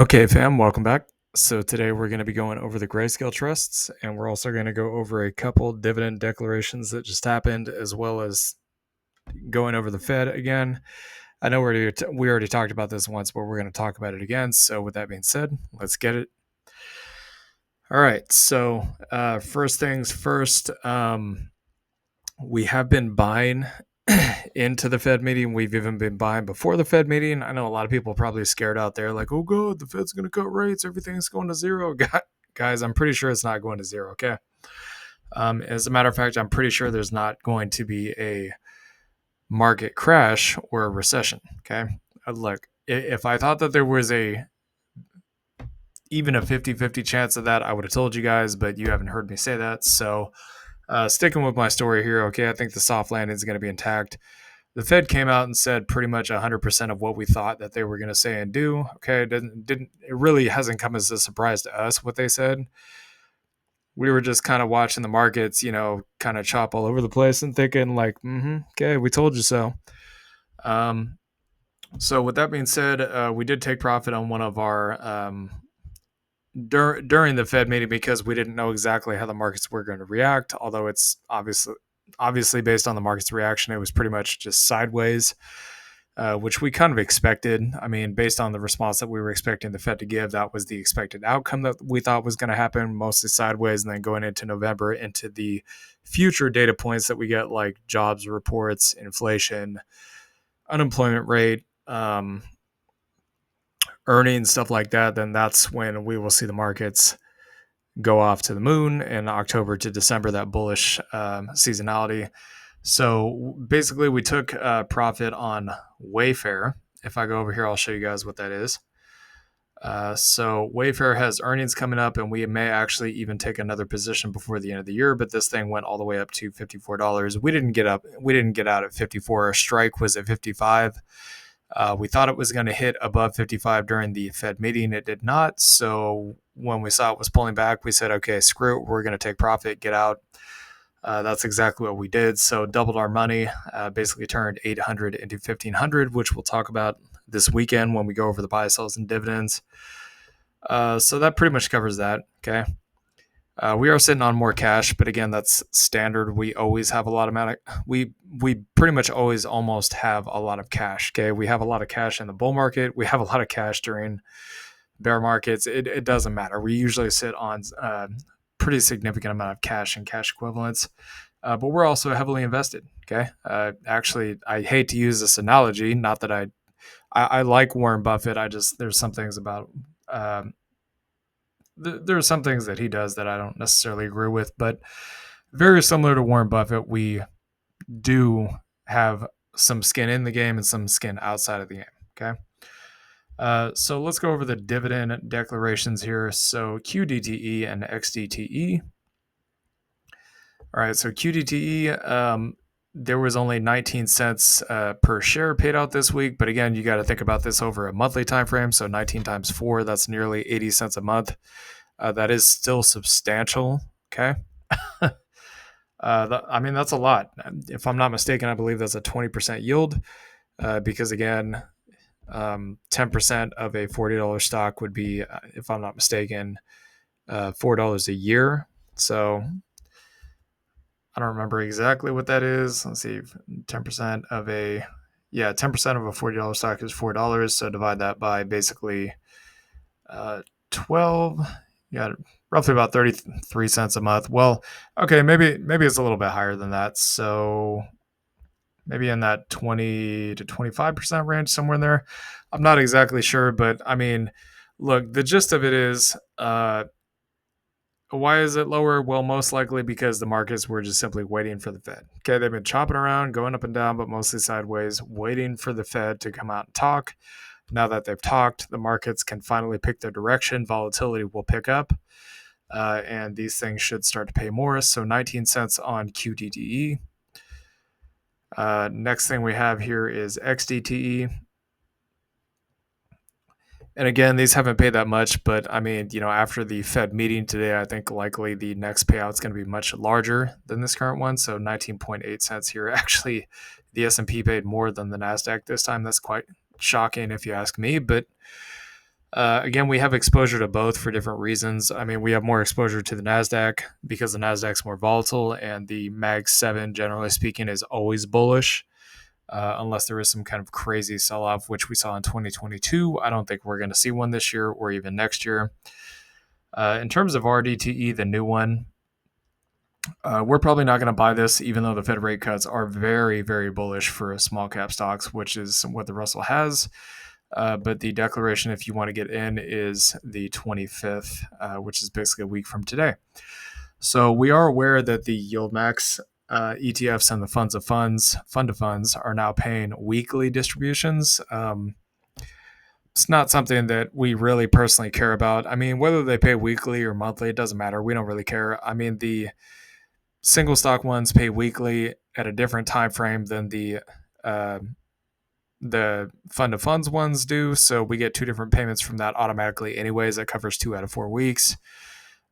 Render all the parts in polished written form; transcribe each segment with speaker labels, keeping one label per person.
Speaker 1: Okay, fam, welcome back. So today we're going to be going over the Grayscale trusts, and we're also going to go over a couple dividend declarations that just happened, as well as going over the Fed again. I know we already talked about this once, but we're going to talk about it again. So with that being said, let's get it. All right. So first things first, we have been buying into the Fed meeting. We've even been buying before the Fed meeting. I know a lot of people probably scared out there, like, oh, God, the Fed's going to cut rates. Everything's going to zero. Guys, I'm pretty sure it's not going to zero, okay? As a matter of fact, I'm pretty sure there's not going to be a market crash or a recession, okay? Look, if I thought that there was even a 50-50 chance of that, I would have told you guys, but you haven't heard me say that. So sticking with my story here, okay, I think the soft landing is going to be intact. The Fed came out and said pretty much 100% of what we thought that they were going to say and do. Okay, it really hasn't come as a surprise to us what they said. We were just kind of watching the markets, kind of chop all over the place and thinking like, okay, we told you so. So with that being said, we did take profit on one of our during the Fed meeting because we didn't know exactly how the markets were going to react. Although it's obviously based on the market's reaction, it was pretty much just sideways. Which we kind of expected. I mean, based on the response that we were expecting the Fed to give, that was the expected outcome that we thought was going to happen, mostly sideways. And then going into November, into the future data points that we get, like jobs reports, inflation, unemployment rate, earnings, stuff like that, then that's when we will see the markets go off to the moon in October to December, that bullish seasonality. So basically, we took profit on Wayfair. If I go over here, I'll show you guys what that is. So Wayfair has earnings coming up, and we may actually even take another position before the end of the year. But this thing went all the way up to $54. We didn't get out at 54. Our strike was at 55. We thought it was going to hit above 55 during the Fed meeting. It did not. So when we saw it was pulling back, we said, okay, screw it. We're going to take profit, get out. That's exactly what we did. So doubled our money, basically turned 800 into 1500, which we'll talk about this weekend when we go over the buy, sells, and dividends. So that pretty much covers that. Okay. We are sitting on more cash, but again, that's standard. We always have a lot of we pretty much always almost have a lot of cash. Okay. We have a lot of cash in the bull market. We have a lot of cash during bear markets. It doesn't matter. We usually sit on pretty significant amount of cash and cash equivalents, but we're also heavily invested. Okay. Actually, I hate to use this analogy. Not that I like Warren Buffett. There's some things about, there are some things that he does that I don't necessarily agree with, but very similar to Warren Buffett, we do have some skin in the game and some skin outside of the game. Okay. So let's go over the dividend declarations here. So QDTE and XDTE. All right, so QDTE, there was only 19 cents per share paid out this week. But again, you got to think about this over a monthly time frame. So 19 times 4, that's nearly 80 cents a month. That is still substantial. Okay. That's a lot. If I'm not mistaken, I believe that's a 20% yield because, again, 10% of a $40 stock would be, if I'm not mistaken, $4 a year. So I don't remember exactly what that is. Let's see, 10% of a $40 stock is $4. So divide that by basically 12. You got roughly about 33 cents a month. Well, okay, maybe it's a little bit higher than that. So maybe in that 20 to 25% range, somewhere in there. I'm not exactly sure, but I mean, look, the gist of it is, why is it lower? Well, most likely because the markets were just simply waiting for the Fed. Okay, they've been chopping around, going up and down, but mostly sideways, waiting for the Fed to come out and talk. Now that they've talked, the markets can finally pick their direction. Volatility will pick up, and these things should start to pay more. So 19 cents on QDTE. Next thing we have here is XDTE. And again, these haven't paid that much, but I mean, after the Fed meeting today, I think likely the next payout is going to be much larger than this current one. So 19.8 cents here. Actually, the S&P paid more than the NASDAQ this time. That's quite shocking if you ask me, but Again, we have exposure to both for different reasons. I mean, we have more exposure to the NASDAQ because the NASDAQ's more volatile, and the MAG 7, generally speaking, is always bullish. Unless there is some kind of crazy sell-off, which we saw in 2022. I don't think we're going to see one this year or even next year. In terms of RDTE, the new one, we're probably not going to buy this, even though the Fed rate cuts are very, very bullish for small cap stocks, which is what the Russell has. But the declaration, if you want to get in, is the 25th, which is basically a week from today. So we are aware that the YieldMax ETFs and the fund of funds are now paying weekly distributions. It's not something that we really personally care about. I mean, whether they pay weekly or monthly, it doesn't matter. We don't really care. I mean, the single stock ones pay weekly at a different time frame than the fund of funds ones do. So we get two different payments from that automatically anyways. That covers 2 out of 4 weeks.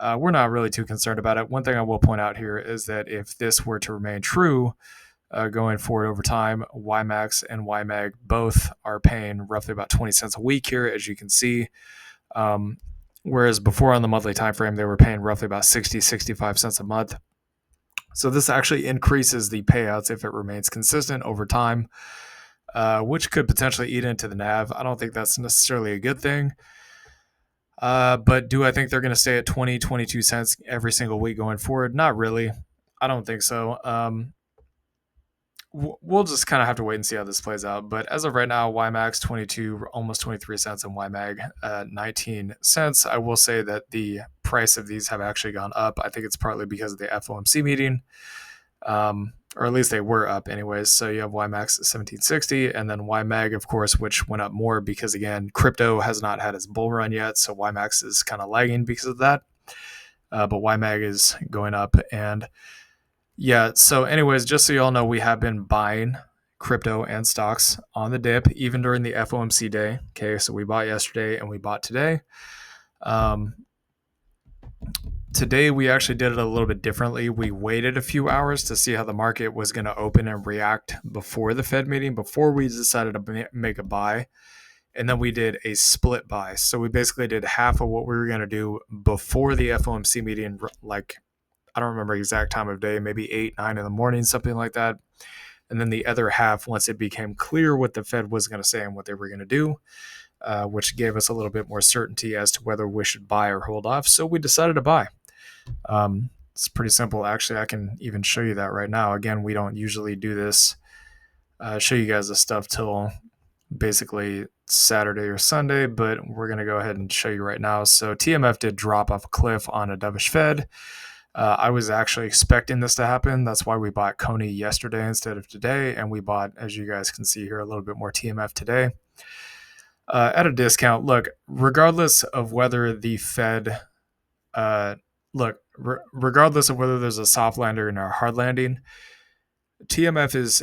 Speaker 1: We're not really too concerned about it. One thing I will point out here is that if this were to remain true going forward over time, YMAX and YMAG both are paying roughly about 20 cents a week here, as you can see. Whereas before on the monthly time frame, they were paying roughly about 65 cents a month. So this actually increases the payouts if it remains consistent over time, which could potentially eat into the NAV. I don't think that's necessarily a good thing. But do I think they're going to stay at 22 cents every single week going forward? Not really. I don't think so. We'll just kind of have to wait and see how this plays out. But as of right now, YMAX 22, almost 23 cents, and YMAG 19 cents. I will say that the price of these have actually gone up. I think it's partly because of the FOMC meeting, or at least they were up anyways. So you have YMAX 1760, and then YMAG, of course, which went up more because, again, crypto has not had its bull run yet. So YMAX is kind of lagging because of that. But YMAG is going up. And yeah, so anyways, just so you all know, we have been buying crypto and stocks on the dip, even during the FOMC day. Okay, so we bought yesterday and we bought today. Today, we actually did it a little bit differently. We waited a few hours to see how the market was going to open and react before the Fed meeting, before we decided to make a buy. And then we did a split buy. So we basically did half of what we were going to do before the FOMC meeting, like, I don't remember exact time of day, maybe 8, 9 in the morning, something like that. And then the other half, once it became clear what the Fed was going to say and what they were going to do, which gave us a little bit more certainty as to whether we should buy or hold off. So we decided to buy. It's pretty simple. Actually, I can even show you that right now. Again, we don't usually do this, show you guys this stuff till basically Saturday or Sunday, but we're going to go ahead and show you right now. So TMF did drop off a cliff on a dovish Fed. I was actually expecting this to happen. That's why we bought Coney yesterday instead of today. And we bought, as you guys can see here, a little bit more TMF today at a discount. Look, regardless of whether the Fed, regardless of whether there's a soft landing or a hard landing, TMF is,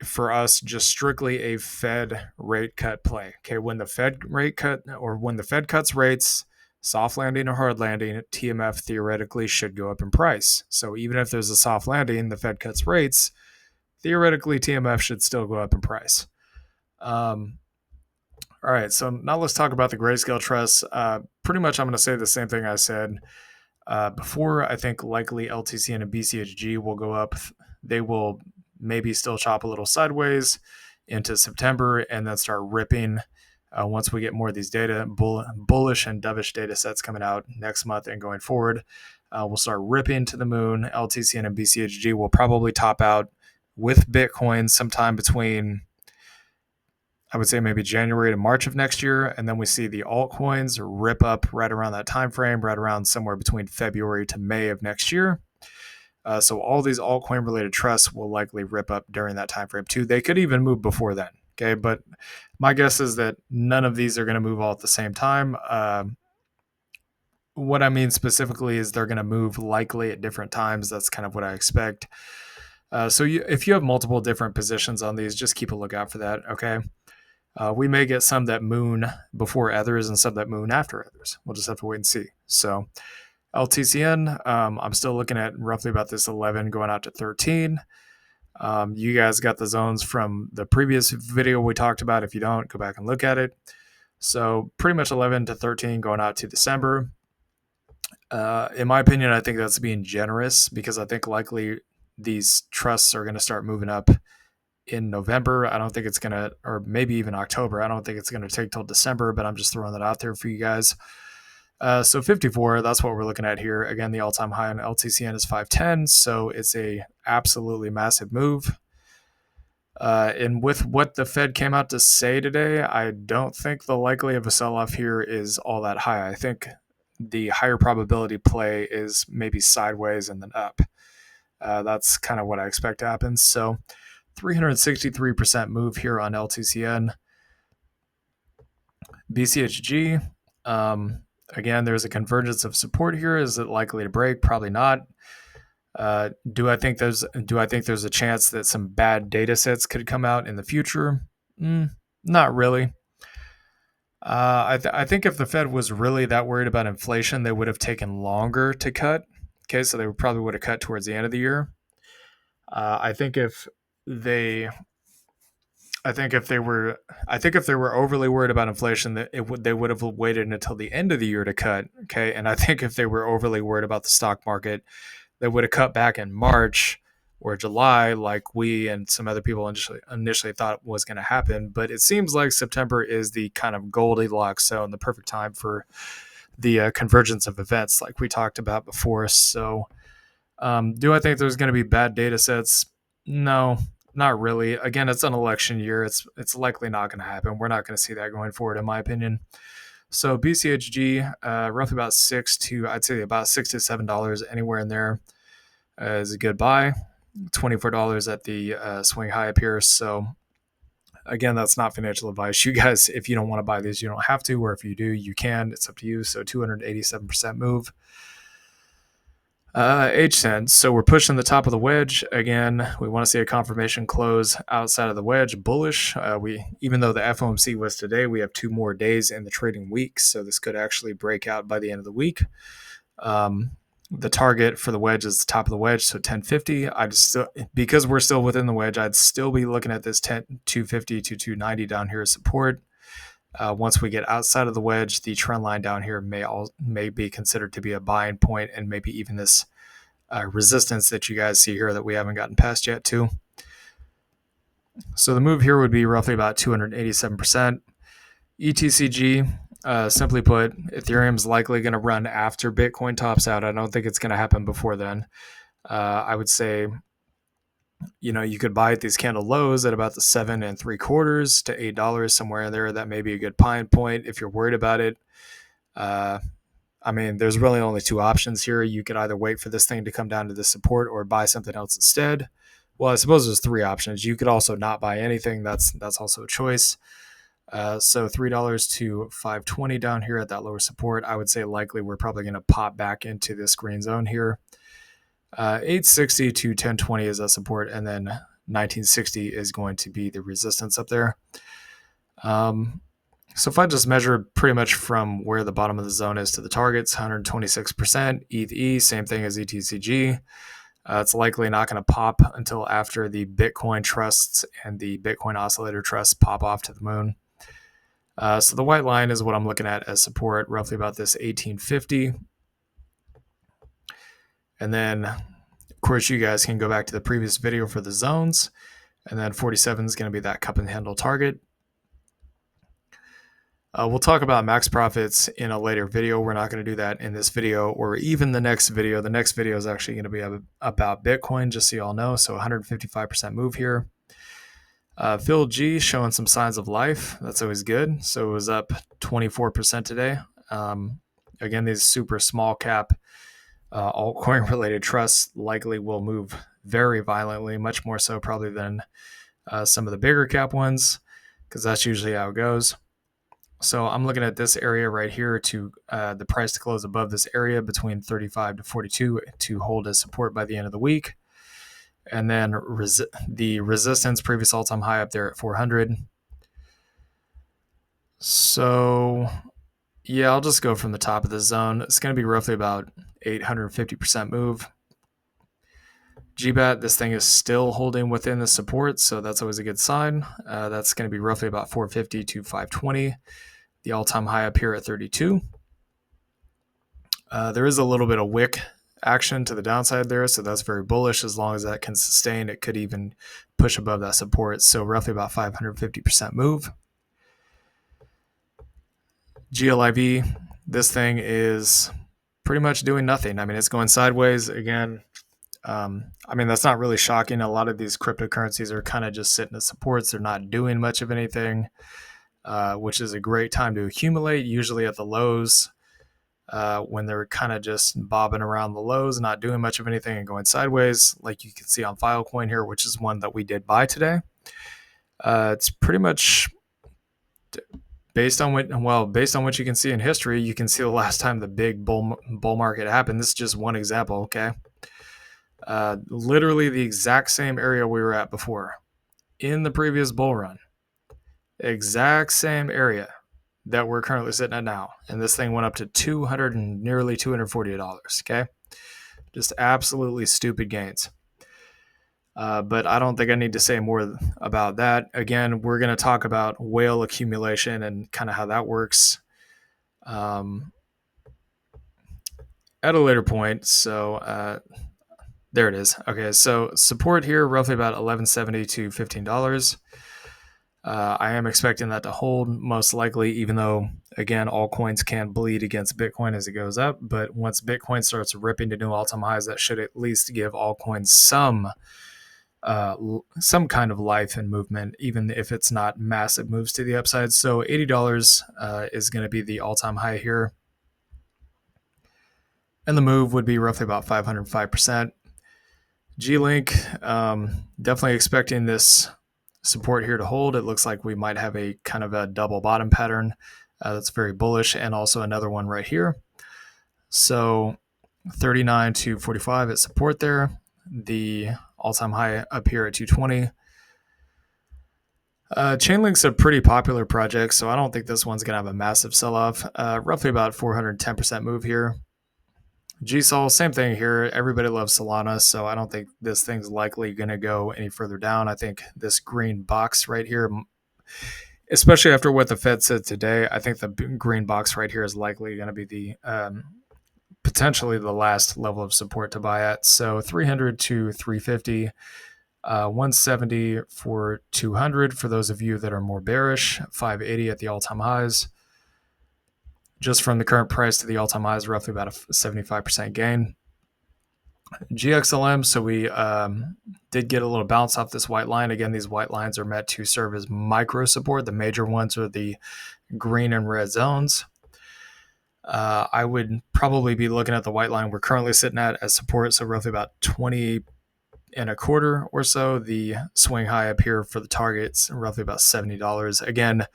Speaker 1: for us, just strictly a Fed rate cut play. Okay, when the Fed rate cut, or when the Fed cuts rates, soft landing or hard landing, TMF theoretically should go up in price. So even if there's a soft landing, the Fed cuts rates, theoretically TMF should still go up in price. All right, so now let's talk about the Grayscale Trust. Pretty much I'm going to say the same thing I said before. I think likely LTCN and BCHG will go up. They will maybe still chop a little sideways into September and then start ripping once we get more of these data, bullish and dovish data sets coming out next month and going forward. We'll start ripping to the moon. LTCN and BCHG will probably top out with Bitcoin sometime between, I would say, maybe January to March of next year. And then we see the altcoins rip up right around that time frame, right around somewhere between February to May of next year. So all these altcoin related trusts will likely rip up during that time frame too. They could even move before then. Okay, but my guess is that none of these are going to move all at the same time. What I mean specifically is they're going to move likely at different times. That's kind of what I expect. So if you have multiple different positions on these, just keep a lookout for that. Okay. We may get some that moon before others and some that moon after others. We'll just have to wait and see. So LTCN, I'm still looking at roughly about this 11 going out to 13. You guys got the zones from the previous video we talked about. If you don't, go back and look at it. So pretty much 11 to 13 going out to December. In my opinion, I think that's being generous because I think likely these trusts are going to start moving up in November. I don't think it's going to, or maybe even October. I don't think it's going to take till December, but I'm just throwing that out there for you guys. So 54, that's what we're looking at here. Again, the all-time high on LTCN is 510, so it's a absolutely massive move. And with what the Fed came out to say today, I don't think the likelihood of a sell-off here is all that high. I think the higher probability play is maybe sideways and then up. That's kind of what I expect to happen. So 363% move here on LTCN. BCHG, again, there's a convergence of support here. Is it likely to break? Probably not. Do I think there's a chance that some bad data sets could come out in the future? Not really. I think if the Fed was really that worried about inflation, they would have taken longer to cut. Okay, so they probably would have cut towards the end of the year. I think if they were overly worried about inflation, that they would have waited until the end of the year to cut. Okay, and I think if they were overly worried about the stock market, they would have cut back in March or July, like we and some other people initially thought was going to happen. But it seems like September is the kind of Goldilocks zone, the perfect time for the convergence of events, like we talked about before. So, do I think there's going to be bad data sets? No, not really. Again, it's an election year. It's likely not going to happen. We're not going to see that going forward, in my opinion. So BCHG, roughly about I'd say about $6 to $7, anywhere in there is a good buy. $24 at the swing high up here. So again, that's not financial advice. You guys, if you don't want to buy these, you don't have to, or if you do, you can. It's up to you. So 287% move. HZEN. So we're pushing the top of the wedge again. We want to see a confirmation close outside of the wedge, bullish. Even though the FOMC was today, we have 2 more days in the trading week, so this could actually break out by the end of the week. The target for the wedge is the top of the wedge, so 1050. Because we're still within the wedge, I'd still be looking at this 250 to 290 down here as support. Once we get outside of the wedge, the trend line down here may be considered to be a buying point, and maybe even this resistance that you guys see here that we haven't gotten past yet too. So the move here would be roughly about 287%. ETCG, simply put, Ethereum's likely going to run after Bitcoin tops out. I don't think it's going to happen before then. I would say, you could buy at these candle lows at about the 7 3/4 to $8 somewhere in there. That may be a good buying point if you're worried about it. There's really only 2 options here. You could either wait for this thing to come down to the support or buy something else instead. Well, I suppose there's 3 options. You could also not buy anything. That's also a choice. So $3 to $5.20 down here at that lower support. I would say likely we're probably going to pop back into this green zone here. 860 to 1020 is that support, and then 1960 is going to be the resistance up there. So if I just measure pretty much from where the bottom of the zone is to the targets, 126%, ETH, same thing as ETCG. It's likely not going to pop until after the Bitcoin trusts and the Bitcoin oscillator trusts pop off to the moon. So the white line is what I'm looking at as support, roughly about this 1850. And then, of course, you guys can go back to the previous video for the zones. And then 47 is going to be that cup and handle target. We'll talk about max profits in a later video. We're not going to do that in this video or even the next video. The next video is actually going to be about Bitcoin, just so you all know. So 155% move here. Phil G showing some signs of life. That's always good. So it was up 24% today. Again, these super small cap altcoin related trusts likely will move very violently, much more so probably than some of the bigger cap ones, because that's usually how it goes. So I'm looking at this area right here to the price to close above this area between 35 to 42 to hold as support by the end of the week. And then the resistance, previous all-time high up there at 400. So yeah, I'll just go from the top of the zone. It's going to be roughly about 850% move. GBAT, this thing is still holding within the support, so that's always a good sign. That's going to be roughly about 450 to 520. the all-time high up here at 32. There is a little bit of wick action to the downside there, so that's very bullish. As long as that can sustain, it could even push above that support, so roughly about 550% move. GLIV, this thing is pretty much doing nothing. I mean, it's going sideways again. I mean, that's not really shocking. A lot of these cryptocurrencies are kind of just sitting at supports. They're not doing much of anything, which is a great time to accumulate, usually at the lows, when they're kind of just bobbing around the lows, not doing much of anything and going sideways, like you can see on Filecoin here, which is one that we did buy today. It's pretty much based on what you can see in history. You can see the last time the big bull market happened. This is just one example, okay? Literally the exact same area we were at before in the previous bull run. Exact same area that we're currently sitting at now. And this thing went up to nearly $240, okay? Just absolutely stupid gains. But I don't think I need to say more about that. Again, we're going to talk about whale accumulation and kind of how that works at a later point. So there it is. Okay, so support here, roughly about $11.70 to $15. I am expecting that to hold most likely, even though, again, all coins can bleed against Bitcoin as it goes up. But once Bitcoin starts ripping to new all-time highs, that should at least give all coins some kind of life and movement, even if it's not massive moves to the upside. So $80 is going to be the all-time high here. And the move would be roughly about 505%. G-Link, definitely expecting this support here to hold. It looks like we might have a kind of a double bottom pattern that's very bullish, and also another one right here. So 39 to 45 at support there. The all-time high up here at 220. Chainlink's a pretty popular project, so I don't think this one's going to have a massive sell-off. Roughly about 410% move here. GSOL, same thing here. Everybody loves Solana, so I don't think this thing's likely going to go any further down. I think this green box right here, especially after what the Fed said today, I think the green box right here is likely going to be the potentially the last level of support to buy at. So 300 to 350, 170 for 200 for those of you that are more bearish, 580 at the all-time highs. Just from the current price to the all-time highs, roughly about a 75% gain. GXLM, so we did get a little bounce off this white line. Again, these white lines are meant to serve as micro support. The major ones are the green and red zones. I would probably be looking at the white line we're currently sitting at as support, so roughly about 20 and a quarter or so. The swing high up here for the targets, roughly about $70. Again,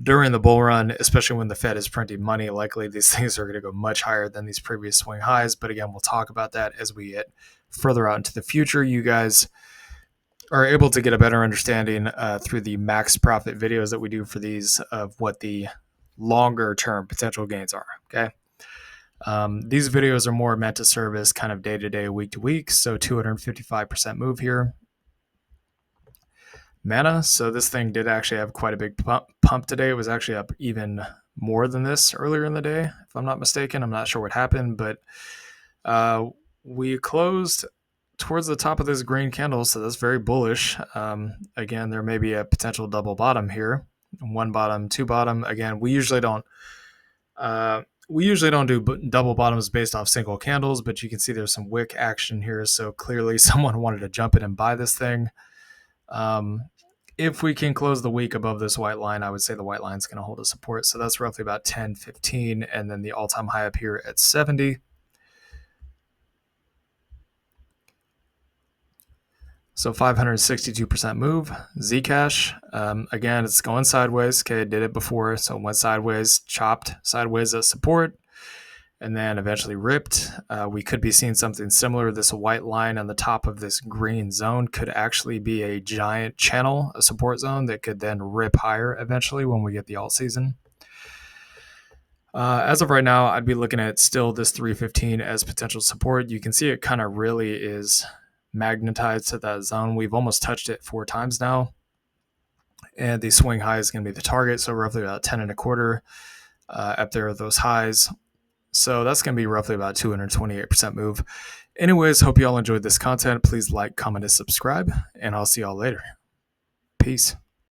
Speaker 1: during the bull run, especially when the Fed is printing money, likely these things are going to go much higher than these previous swing highs. But again, we'll talk about that as we get further out into the future. You guys are able to get a better understanding through the max profit videos that we do for these of what the longer term potential gains are. Okay. These videos are more meant to serve as kind of day to day, week to week. So 255% move here. Mana, so this thing did actually have quite a big pump today. It was actually up even more than this earlier in the day, if I'm not mistaken. I'm not sure what happened, but we closed towards the top of this green candle, so that's very bullish. Again, there may be a potential double bottom here, one bottom, two bottom. Again, we usually don't do double bottoms based off single candles, but you can see there's some wick action here, so clearly someone wanted to jump in and buy this thing. If we can close the week above this white line, I would say the white line is going to hold a support. So that's roughly about 10, 15, and then the all-time high up here at 70. So 562% move. Zcash, again, it's going sideways. Okay, it did it before, so it went sideways, chopped sideways at support, and then eventually ripped. We could be seeing something similar. This white line on the top of this green zone could actually be a giant channel, a support zone that could then rip higher eventually when we get the alt season. As of right now, I'd be looking at still this 315 as potential support. You can see it kind of really is magnetized to that zone. We've almost touched it 4 times now. and the swing high is going to be the target, so roughly about 10 and a quarter up there at those highs. So that's going to be roughly about 228% move. Anyways, hope you all enjoyed this content. Please like, comment, and subscribe, and I'll see y'all later. Peace.